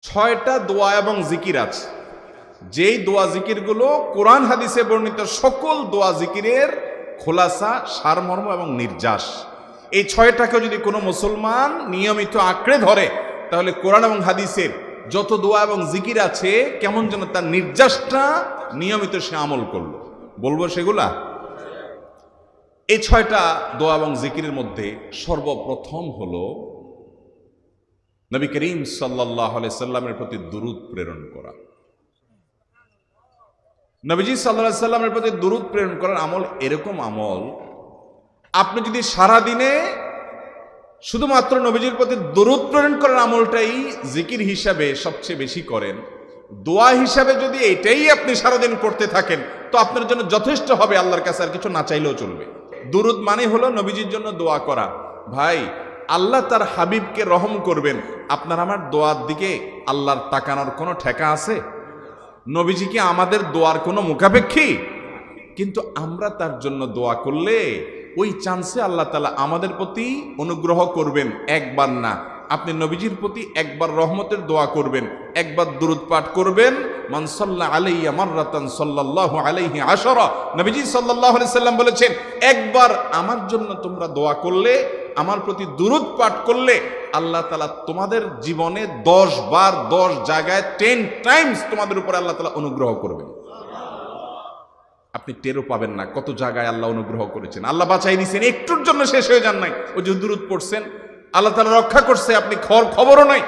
ছয়টা দোয়া এবং জিকির আছে, যেই দোয়া জিকিরগুলো কোরআন হাদিসে বর্ণিত সকল দোয়া জিকিরের খোলাসা, সারমর্ম এবং নির্যাস। এই ছয়টাকে যদি কোনো মুসলমান নিয়মিত আঁকড়ে ধরে, তাহলে কোরআন এবং হাদিসের যত দোয়া এবং জিকির আছে কেমন যেন তার নির্যাসটা নিয়মিত সে আমল করলো। বলবো সেগুলা। এই ছয়টা দোয়া এবং জিকিরের মধ্যে সর্বপ্রথম হলো নবী করিম সাল্লাল্লাহু আলাইহি সাল্লামের প্রতি দুরূদ প্রেরণ করা। নবীজি সাল্লাল্লাহু আলাইহি সাল্লামের প্রতি দুরূদ প্রেরণ করার আমল এরকম আমল, আপনি যদি সারা দিনে শুধুমাত্র নবীজির প্রতি দুরূদ প্রেরণ করার আমলটাই জিকির হিসাবে সবচেয়ে বেশি করেন, দোয়া হিসাবে যদি এটাই আপনি সারাদিন করতে থাকেন, তো আপনার জন্য যথেষ্ট হবে, আল্লাহর কাছে আর কিছু না চাইলেও চলবে। দুরূদ মানে হলো নবীজির জন্য দোয়া করা। ভাই, আল্লাহ তার হাবিবকে রহম করবেন, আপনার আমার দোয়ার দিকে আল্লাহর তাকানোর কোনো ঠেকা আছে? নবীজি কি আমাদের দোয়ার কোনো মুখাপেক্ষী? কিন্তু আমরা তার জন্য দোয়া করলে ওই চান্সে আল্লাহ তাআলা আমাদের প্রতি অনুগ্রহ করবেন। একবার না, আপনি নবীজির প্রতি একবার রহমতের দোয়া করবেন, একবার দুরূদ পাঠ করবেন। মান সাল্লা আলাইয়া মাররাতান সাল্লাল্লাহু আলাইহি আশরা, নবীজি সাল্লাল্লাহু আলাইহি সাল্লাম বলেছেন, একবার আমার জন্য তোমরা দোয়া করলে, আমার প্রতি দুরূদ পাঠ করলে, আল্লাহ তাআলা তোমাদের জীবনে 10 বার 10 জায়গায় 10 টাইমস তোমাদের উপর আল্লাহ তাআলা অনুগ্রহ করবেন। আপনি টেরও পাবেন না কত জায়গায় আল্লাহ অনুগ্রহ করেছেন। আল্লাহ বাঁচাই দিয়েছেন, একটুর জন্য শেষ হয়ে যান নাই। ওই যে দুরূদ পড়ছেন, আল্লাহ তাআলা রক্ষা করছে, আপনি খবরও নাই।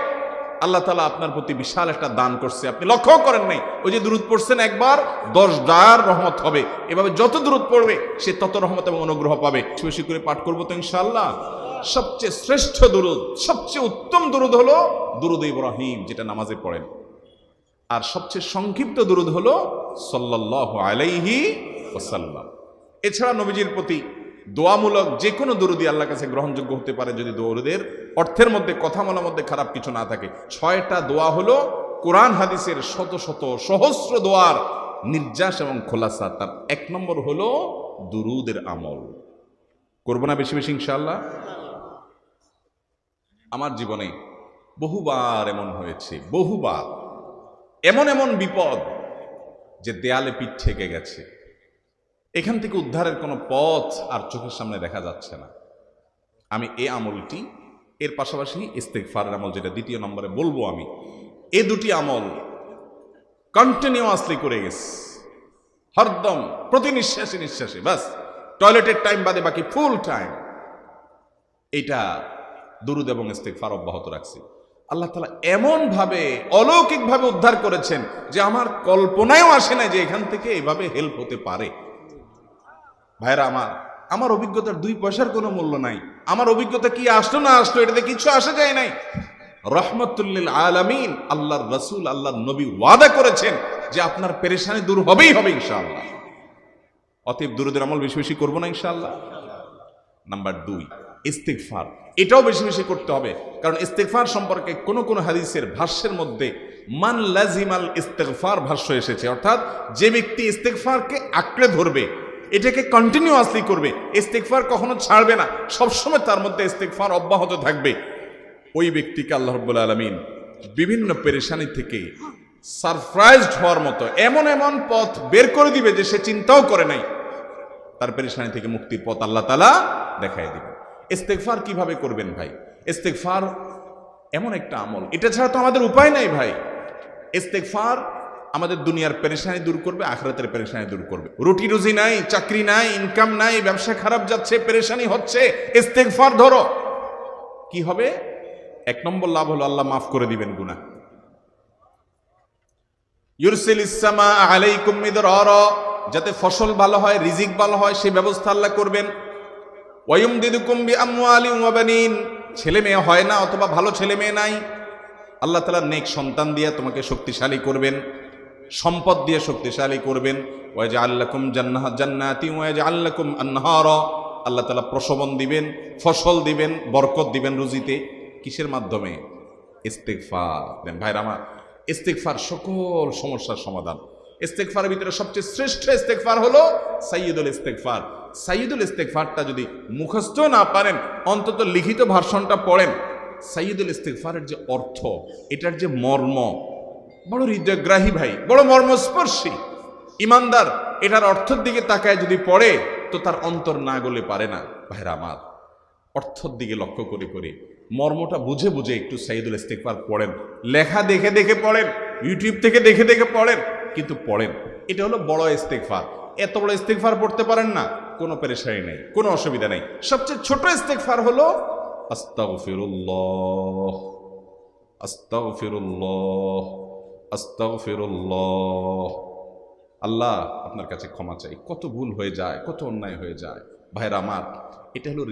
আল্লাহ তাআলা আপনার প্রতি বিশাল একটা দান করছে, আপনি লক্ষ্য করেন নাই। ওই যে দুরূদ পড়ছেন একবার, 10 বার রহমত হবে। এভাবে যত দুরূদ পড়বে সে তত রহমত এবং অনুগ্রহ পাবে। বেশি করে পাঠ করবো তো ইনশাআল্লাহ। সবচেয়ে শ্রেষ্ঠ দুরূদ, সবচেয়ে উত্তম দুরূদ হলো দুরূদ ইব্রাহিম, যেটা নামাজে পড়েন। আর সবচেয়ে সংক্ষিপ্ত দুরূদ হলো সাল্লাল্লাহু আলাইহি ওয়াসাল্লাম। এছাড়া নবীজির প্রতি দোয়ামূলক যে কোনো দুরূদই আল্লাহর কাছে গ্রহণযোগ্য হতে পারে, যদি দুরূদের অর্থের মধ্যে, কথামালার মধ্যে খারাপ কিছু না থাকে। 6টা দোয়া হলো কোরআন হাদিসের শত শত সহস্র দোয়ার নির্যাস এবং খোলাসা। তার 1 নম্বর হলো দুরূদের আমল। করবো না বেশি বেশি ইনশাআল্লাহ। আমার জীবনে বহুবার এমন হয়েছে, বহুবার এমন এমন বিপদ যে দেয়ালে পিঠ ঠেকে গেছে, এখান থেকে উদ্ধারের কোনো পথ আর চোখের সামনে দেখা যাচ্ছে না। আমি এই আমলটি, এর পাশাপাশি ইস্তেগফারের আমল, যেটা 2 নম্বরে বলবো আমি, এই 2টি আমল কন্টিনিউয়াসলি করে গেছি, হরদম প্রতি নিঃশ্বাসে নিঃশ্বাসে, বাস টয়লেটের টাইম বাদে বাকি ফুল টাইম এইটা দুরূদ এবং ইস্তেগফার অব্যাহত রাখছি। আল্লাহ তাআলা এমন ভাবে অলৌকিকভাবে উদ্ধার করেছেন যে আমার কল্পনায়ও আসে না যে এখান থেকে এভাবে হেল্প হতে পারে। ভাইরা আমার অভিজ্ঞতার 2 পয়সার কোনো মূল্য নাই। আমার অভিজ্ঞতা কি আসলো না আসলো, এটাতে কিছু আসা যায় নাই। রহমতুল লিল আলামিন আল্লাহর রাসূল, আল্লাহর নবী ওয়াদা করেছেন যে আপনার পেরেশানি দূর হবেই হবে ইনশাআল্লাহ। অতএব দুরূদের আমল বেশি বেশি করবো না ইনশাআল্লাহ। নাম্বার 2, ইস্তেগফার। এটাও বেশি বেশি করতে হবে, কারণ ইস্তেগফার সম্পর্কে কোন হাদিসের ভাষ্যের মধ্যে মান লাজিমাল ইস্তেগফার ভাষ্য এসেছে, অর্থাৎ যে ব্যক্তি ইস্তেগফারকে আঁকড়ে ধরবে, এটাকে কন্টিনিউয়াসলি করবে, ইস্তেগফার কখনো ছাড়বে না, সবসময় তার মধ্যে ইস্তেগফার অব্যাহত থাকবে, ওই ব্যক্তিকে আল্লাহ রাব্বুল আলামিন বিভিন্ন পেরেশানি থেকে সারপ্রাইজড হওয়ার মতো এমন এমন পথ বের করে দিবে যে সে চিন্তাও করে নাই। তার পেরেশানি থেকে মুক্তির পথ আল্লাহ তাআলা দেখায় দিবে। ইস্তেগফার কিভাবে করবেন ভাই? ইস্তেগফার এমন একটা আমল, এটা ছাড়া তো আমাদের উপায় নাই ভাই। ইস্তেগফার আমাদের দুনিয়ার পেরেশানি দূর করবে, আখিরাতের পেরেশানি দূর করবে। রুটি রুজি নাই, চাকরি নাই, ইনকাম নাই, ব্যবসা খারাপ যাচ্ছে, পেরেশানি হচ্ছে, ইস্তেগফার ধরো, কি হবে? 1 নম্বর লাভ হলো আল্লাহ মাফ করে দিবেন গুনাহ। ইউরসিলিস সামা আলাইকুম মিদরারা, যাতে ফসল ভালো হয়, রিজিক ভালো হয়, সেই ব্যবস্থা আল্লাহ করবেন। ওয়ায়ুমদিদুকুম বিআমওয়ালিন ওয়া বানিন, ছেলে মেয়ে হয় না অথবা ভালো ছেলে মেয়ে নাই, আল্লাহ তাআলা নেক সন্তান দিয়ে তোমাকে শক্তিশালী করবেন, সম্পদ দিয়ে শক্তিশালী করবেন। ওয়াজআল লাকুম জান্নাতিন ওয়াজআল লাকুম আনহারা, আল্লাহ তাআলা প্রসবন দিবেন, ফসল দিবেন, বরকত দিবেন রুজিতে। কিসের মাধ্যমে? ইস্তেগফার দেন। ভাইরা আমার, ইস্তেগফার সকল সমস্যার সমাধান। ইস্তেগফারের ভিতরে সবচেয়ে শ্রেষ্ঠ ইস্তেগফার হলো সাইয়্যিদুল ইস্তেগফার। সাইয়্যিদুল ইস্তেগফারটা যদি মুখস্থ না পারেন, অন্তত লিখিত ভার্সনটা পড়েন। সাইয়্যিদুল ইস্তিগফারের যে অর্থ, এটার যে মর্ম বড় হৃদয়গ্রাহী ভাই, বড় মর্মস্পর্শী। ইমানদার এটার অর্থের দিকে তাকায় যদি পড়ে তো তার অন্তর না গলে পারে না। ভাইরা আমার, অর্থের দিকে লক্ষ্য করে করে মর্মটা বুঝে বুঝে একটু সাইয়্যিদুল ইস্তিগফার পড়েন। লেখা দেখে দেখে পড়েন, ইউটিউব থেকে দেখে দেখে পড়েন, কিন্তু পড়েন। এটা হলো বড় ইস্তিগফার। এত বড় ইস্তিগফার পড়তে পারেন না, কোনো পেরেশানি নেই, কোনো অসুবিধা নেই। সবচেয়ে ছোট ইস্তিগফার হলো আস্তাগফিরুল্লাহ, আস্তাগফিরুল্লাহ, আস্তাগফিরুল্লাহ। আল্লাহ আপনার কাছে ক্ষমা চাই, কত ভুল হয়ে যায়, কত অন্যায় হয়ে যায়। ভাইরা আমার, এটা হলো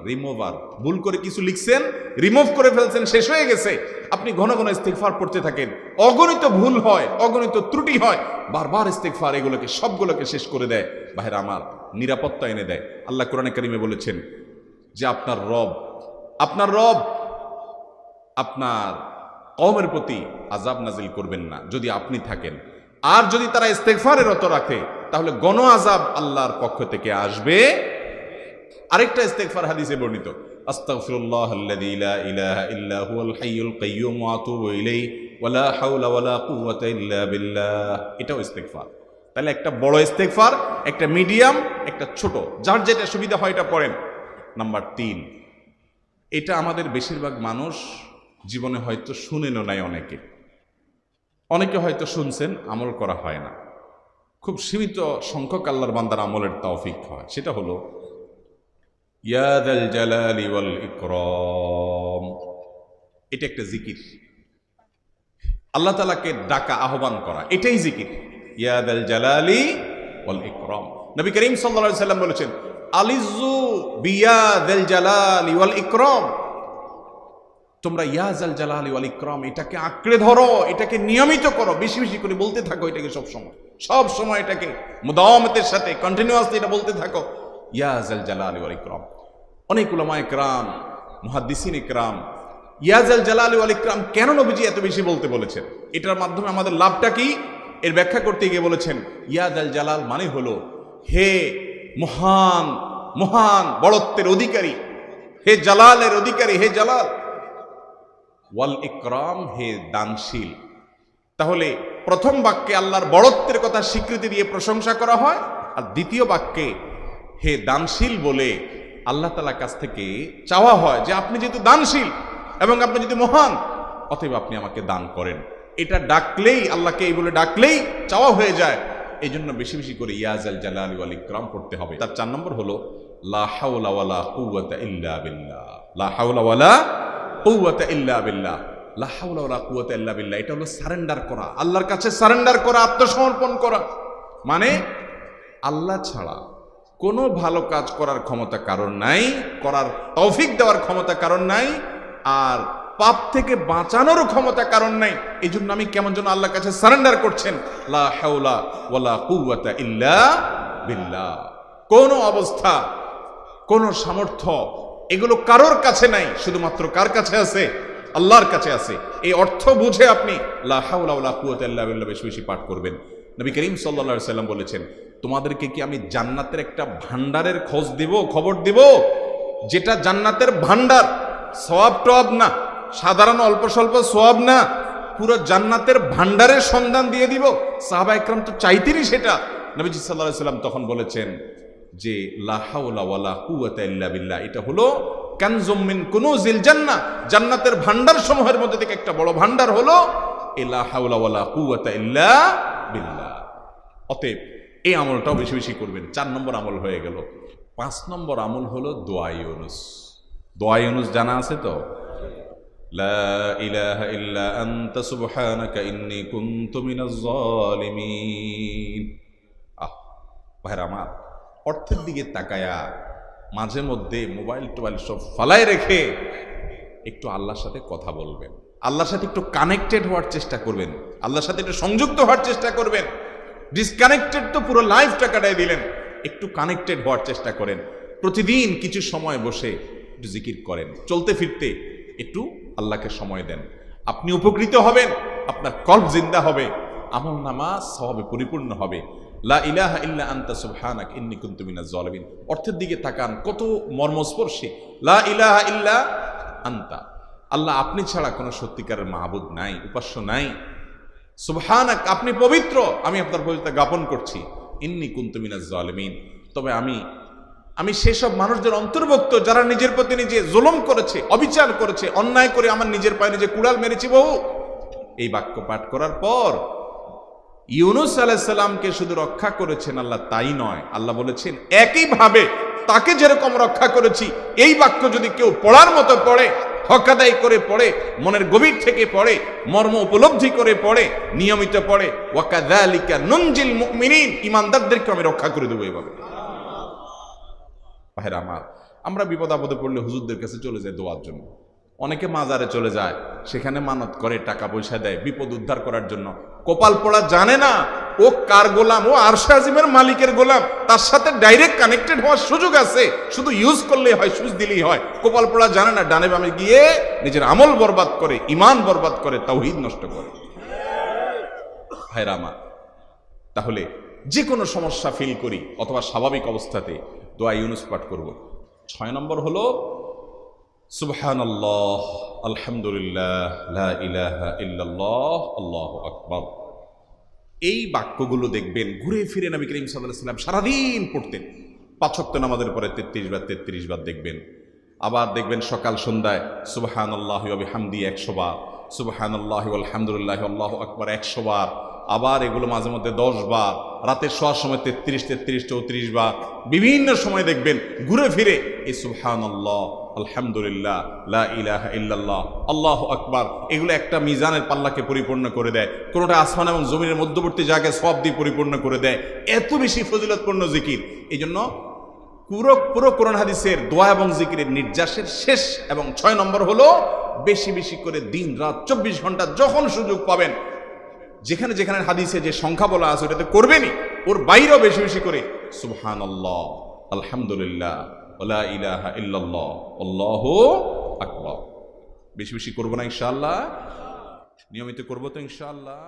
রিমুভার। ভুল করে কিছু লিখছেন, রিমুভ করে ফেলছেন, শেষ হয়ে গেছে। আপনি ঘন ঘন ইস্তিগফার পড়তে থাকেন, অগণিত ভুল হয়, অগণিত ত্রুটি হয়, বারবার ইস্তিগফার এগুলোকে সবগুলোকে শেষ করে দেয়। ভাইরা আমার, নিরাপত্তা এনে দেয়। আল্লাহ কোরআনে কারিমে বলেছেন যে আপনার রব আপনার কওমের প্রতি আযাব নাজিল করবেন না যদি আপনি থাকেন। আর যদি তারা ইস্তিগফারে রত রাখে তাহলে গণ আযাব আল্লাহর পক্ষ থেকে আসবে। আরেকটা ইস্তিগফার হাদিসে বর্ণিত, আস্তাগফিরুল্লাহাল্লাযী লা ইলাহা ইল্লা হুয়াল হাইয়ুল কাইয়্যুম ওয়া আতুবু ইলাইহি ওয়া লা হাওলা ওয়া লা কুওয়াতা ইল্লা বিল্লাহ। এটাও ইস্তিগফার। তাহলে একটা বড় ইস্তিগফার, একটা মিডিয়াম, একটা ছোট, যার যেটা সুবিধা হয় এটা পড়েন। নাম্বার 3, এটা আমাদের বেশিরভাগ মানুষ জীবনে হয়তো শুনেনও নাই, অনেকে হয়তো শুনছেন, আমল করা হয় না। খুব সীমিত সংখ্যক আল্লাহর বান্দার আমলের তৌফিক হয়। সেটা হলো ইয়া যাল জালালি ওয়াল ইকরাম। এটা একটা জিকির, আল্লাহ তাআলাকে ডাকা, আহ্বান করা, এটাই জিকির। ইয়া যাল জালালি ওয়াল ইকরাম। নবী করিম সাল্লাল্লাহু আলাইহি সাল্লাম বলেছেন, আলিজু বিয়া যাল জালালি ওয়াল ইকরাম। তোমরা ইয়া যাল জালালি ওয়াল ইকরাম এটাকে আঁকড়ে ধরো, এটাকে নিয়মিত করো, বেশি বেশি করে বলতে থাকো এটাকে সব সময় এটাকে মুদাওয়ামাতের সাথে কন্টিনিউয়াসলি এটা বলতে থাকো, ইয়া যাল জালালি ওয়াল ইকরাম। অনেক উলামায়ে কেরাম, মুহাদ্দিসিনে কেরাম ইয়া যাল জালালি ওয়াল ইকরাম কেন নবীজি এত বেশি বলতে বলেছেন, এটার মাধ্যমে আমাদের লাভটা কি, এর ব্যাখ্যা করতে গিয়ে বলেছেন ইয়া যাল জালাল মানে হলো হে মহান মহান বড়ত্বের অধিকারী, হে জালালের অধিকারী, হে জালাল। ওয়াল ইকরাম, হে দানশীল। তাহলে প্রথম বাক্যে আল্লাহর বড়ত্বের কথা স্বীকৃতি দিয়ে প্রশংসা করা হয়, আর দ্বিতীয় বাক্যে হে দানশীল বলে আল্লাহ তাআলার কাছ থেকে চাওয়া হয় যে আপনি যেহেতু দানশীল এবং আপনি যদি মহান, অতএব আপনি আমাকে দান করেন। এটা ডাকলেই, আল্লাহকে এই বলে ডাকলেই চাওয়া হয়ে যায়। এই জন্য বেশি বেশি করে ইয়া যাল জালালি ওয়াল ইকরাম পড়তে হবে। তার 4 নম্বর হলো লা হাওলা ওয়ালা কুওয়াতা ইল্লা বিল্লাহ। লা হাওলা ওয়ালা কুওয়াতা ইল্লা বিল্লাহ। লা হাওলা ওয়ালা কুওয়াতা ইল্লা বিল্লাহ, এটা হলো সারেন্ডার করা, আল্লাহর কাছে সারেন্ডার করা, আত্মসমর্পণ করা। মানে আল্লাহ ছাড়া কোনো ভালো কাজ করার ক্ষমতা কারণ নাই, করার তৌফিক দেওয়ার ক্ষমতা কারণ নাই, আর পাপ থেকে বাঁচানোর ক্ষমতা কারণ নাই। এই জন্য আমি কেমন যেন আল্লাহর কাছে সারেন্ডার করছেন, লা হাওলা ওয়ালা কুওয়াতা ইল্লা বিল্লাহ। কোন অবস্থা, কোন সামর্থ্য, এগুলো কারোর কাছে নাই, শুধুমাত্র কার কাছে আছে? আল্লাহর কাছে আছে। এই অর্থ বুঝে আপনি লা হাওলা ওয়ালা কুওয়াতা ইল্লা বিল্লাহ বেশি বেশি পাঠ করবেন। নবী করিম সাল্লাল্লাহু আলাইহি সাল্লাম বলেছেন, তোমাদেরকে কি আমি জান্নাতের একটা ভান্ডারের খবর দিব, যেটা জান্নাতের ভান্ডার, সওয়াব টওয়াব না, সাধারণ অল্প স্বল্প সওয়াব না, পুরো জান্নাতের ভান্ডারের সন্ধান দিয়ে দিব। সাহাবা ইকরাম তো চাইতেনই সেটা। নবীজি সাল্লাল্লাহু আলাইহি সাল্লাম তখন বলেছেন যে লা হাওলা ওয়ালা কুওয়াতা ইল্লা বিল্লাহ, এটা হলো কানজুম মিন কুনুজিল জান্নাহ, জান্নাতের ভান্ডার সমূহের মধ্যে থেকে একটা বড় ভান্ডার হলো লা হাওলা ওয়ালা কুওয়াতা ইল্লা বিল্লাহ। অতএব এই আমলটাও বেশি বেশি করবেন। 4 নম্বর আমল হয়ে গেল। 5 নম্বর আমল হলো দোয়া ইউনুস। দোয়া ইউনুস জানা আছে তো? লা ইলাহা ইল্লা আনতা সুবহানাকা ইন্নী কুনতু মিনাজ জালিমিন। ভাইরা আমার, অর্থের দিকে তাকায়া মাঝে মধ্যে মোবাইল টোবাইল সব ফালায় রেখে একটু আল্লাহর সাথে কথা বলবেন, আল্লাহর সাথে একটু কানেক্টেড হওয়ার চেষ্টা করবেন, আল্লাহর সাথে একটু সংযুক্ত হওয়ার চেষ্টা করবেন। ডিসকানেক্টেড তো পুরো লাইফটা কাটাই দিলেন, একটু কানেক্টেড হওয়ার চেষ্টা করেন। প্রতিদিন কিছু সময় বসে একটু জিকির করেন, চলতে ফিরতে একটু আল্লাহকে সময় দেন। আপনি উপকৃত হবেন, আপনার কলব জিন্দা হবে, আমল নামা সওয়াবে পরিপূর্ণ হবে। লা ইলাহা ইল্লা আনতা সুবহানাকা ইন্নী কুনতু মিনাজ জালিমিন। অর্থের দিকে তাকান, কত মর্মস্পর্শী। লা ইলাহা ইল্লা আনতা, আল্লাহ আপনি ছাড়া কোনো সত্যিকারের মাহবুদ নাই, উপাস্য নাই। সুবহানাক, আপনি পবিত্র, আমি আপনার পবিত্রতা জ্ঞাপন করছি। ইন্নী কুনতু মিনাজ জালিমিন, তবে আমি সেসব মানুষদের অন্তর্ভুক্ত যারা নিজের প্রতি নিজে জুলুম করেছে, অবিচার করেছে, অন্যায় করে আমার নিজের পায়ে নিজে কুড়াল মেরেছি বহু। এই বাক্য পাঠ করার পর ইউনূস আলাইহিস সালামকে শুধু রক্ষা করেছেন আল্লাহ, তাই নয়, আল্লাহ বলেছেন একইভাবে তাকে যেরকম রক্ষা করেছি, এই বাক্য যদি কেউ পড়ার মতো পড়ে, হক আদায় করে পড়ে, মনের গভীর থেকে পড়ে, মর্ম উপলব্ধি করে পড়ে, নিয়মিত পড়ে, ওয়াকাযালিকা নুনজিল মুমিনিন, ঈমানদারদেরকে আমি রক্ষা করে দেবো এভাবে। ভাইরা আমার, আমরা বিপদ আপদে পড়লে হুজুরদের কাছে চলে যায় দোয়ার জন্য। অনেকে মাজারে চলে যায়, সেখানে মানত করে, টাকা পয়সা দেয় বিপদ উদ্ধার করার জন্য। কপাল পড়া জানে না ও কার গোলাম, ও আরশে আজিমের মালিকের গোলাম, তার সাথে ডাইরেক্ট কানেক্টেড হওয়ার সুযোগ আছে, শুধু ইউজ করলেই হয়, সুইচ দিলেই হয়। কপাল পড়া জানে না, ডানে বামে গিয়ে নিজের আমল বরবাদ করে, ঈমান বরবাদ করে, তাওহীদ নষ্ট করে। ভাইরা আমার, তাহলে যে কোনো সমস্যা ফিল করি অথবা স্বাভাবিক অবস্থাতে দোয়া ইউনূস পাঠ করব। 6 নম্বর হলো সুবহানাল্লাহ, আলহামদুলিল্লাহ, লা ইলাহা ইল্লাল্লাহ, আল্লাহু আকবার। এই বাক্যগুলো দেখবেন ঘুরে ফিরে নবী করিম সাল্লাল্লাহু আলাইহি ওয়াসাল্লাম সারাদিন পড়তেন। 5 ওয়াক্ত নামাজের পরে 33 বার দেখবেন। আবার দেখবেন সকাল সন্ধ্যায় সুবহানাল্লাহি ওয়া বিহামদিহি 100 বার, সুবহানাল্লাহি ওয়া আলহামদুলিল্লাহি আল্লাহু আকবার 100 বার। আবার এগুলো মাঝে মধ্যে 10 বার, রাতের শোয়ার সময় 33, 34 বার। বিভিন্ন সময় দেখবেন ঘুরে ফিরে এই সুবহানাল্লাহ, আলহামদুলিল্লাহ, লা ইলাহা ইল্লাল্লাহ, আল্লাহু আকবার, এগুলো একটা মিজানের পাল্লাকে পরিপূর্ণ করে দেয়। কোনোটা আসমান এবং জমিনের মধ্যবর্তী জায়গায় সওয়াব দিয়ে পরিপূর্ণ করে দেয়। এত বেশি ফজিলতপূর্ণ জিকির। এই জন্য পুরো কোরআন হাদিসের দোয়া এবং জিকিরের নির্যাসের শেষ এবং 6 নম্বর হলো বেশি বেশি করে দিন রাত 24 ঘন্টা যখন সুযোগ পাবেন, যেখানে যেখানে হাদিসে যে সংখ্যা বলা আছে ওটাতে করবেনই, ওর বাইরেও বেশি বেশি করে সুবহানাল্লাহ, আলহামদুলিল্লাহ, লা ইলাহা ইল্লাল্লাহ, আল্লাহু আকবার বেশি বেশি করবো না ইনশাআল্লাহ? নিয়মিত করবো তো ইনশাআল্লাহ?